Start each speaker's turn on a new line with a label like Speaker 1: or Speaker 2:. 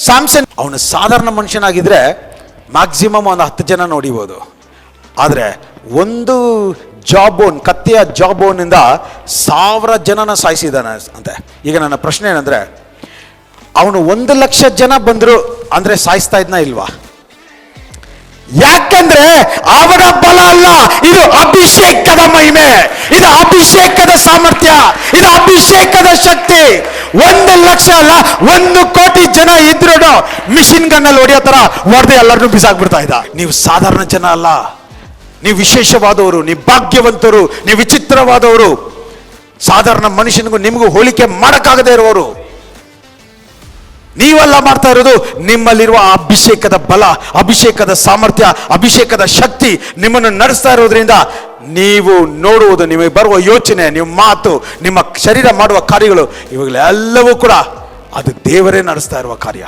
Speaker 1: ಸ್ಯಾಮ್ಸನ್ ಅವನು ಸಾಧಾರಣ ಮನುಷ್ಯನಾಗಿದ್ರೆ ಮ್ಯಾಕ್ಸಿಮಮ್ ಒಂದು 10 ಜನ ನೋಡಿಬೋದು. ಆದರೆ ಒಂದು ಜಾಬೋನ್, ಕತ್ತೆಯ ಜಾಬೋನಿಂದ 1000 ಜನನ ಸಾಯಿಸಿದ್ದಾನೆ ಅಂತೆ. ಈಗ ನನ್ನ ಪ್ರಶ್ನೆ ಏನಂದ್ರೆ, ಅವನು 1,00,000 ಜನ ಬಂದರು ಅಂದ್ರೆ ಸಾಯಿಸ್ತಾ ಇದ್ನ ಇಲ್ವಾ? ಯಾಕಂದ್ರೆ ಅವನ ಬಲ ಅಲ್ಲ, ಇದು ಅಭಿಷೇಕದ ಮಹಿಮೆ, ಇದು ಅಭಿಷೇಕದ ಸಾಮರ್ಥ್ಯ, ಇದು ಅಭಿಷೇಕದ ಶಕ್ತಿ. 1,00,000 ಅಲ್ಲ, 1,000,000 ಜನ ಇದ್ರು ಮಿಷಿನ್ ಗನ್ನಲ್ಲಿ ಹೊಡೆಯೋ ತರ ಹೊಡೆದು ಎಲ್ಲರನ್ನೂ ಬಿಸಾಕ್ಬಿಡ್ತಾ ಇದ್ದ. ನೀವು ಸಾಧಾರಣ ಜನ ಅಲ್ಲ, ನೀವು ವಿಶೇಷವಾದವರು, ನೀವು ಭಾಗ್ಯವಂತರು, ನೀವು ವಿಚಿತ್ರವಾದವರು. ಸಾಧಾರಣ ಮನುಷ್ಯನಿಗೂ ನಿಮಗೂ ಹೋಲಿಕೆ ಮಾಡಕ್ಕಾಗದೇ ಇರುವವರು ನೀವೆಲ್ಲ ಮಾಡ್ತಾ ಇರೋದು. ನಿಮ್ಮಲ್ಲಿರುವ ಅಭಿಷೇಕದ ಬಲ, ಅಭಿಷೇಕದ ಸಾಮರ್ಥ್ಯ, ಅಭಿಷೇಕದ ಶಕ್ತಿ ನಿಮ್ಮನ್ನು ನಡೆಸ್ತಾ ಇರೋದ್ರಿಂದ ನೀವು ನೋಡುವುದು, ನಿಮಗೆ ಬರುವ ಯೋಚನೆ, ನಿಮ್ಮ ಮಾತು, ನಿಮ್ಮ ಶರೀರ ಮಾಡುವ ಕಾರ್ಯಗಳು, ಇವಾಗಲೆಲ್ಲವೂ ಕೂಡ ಅದು ದೇವರೇ ನಡೆಸ್ತಾ ಇರುವ ಕಾರ್ಯ.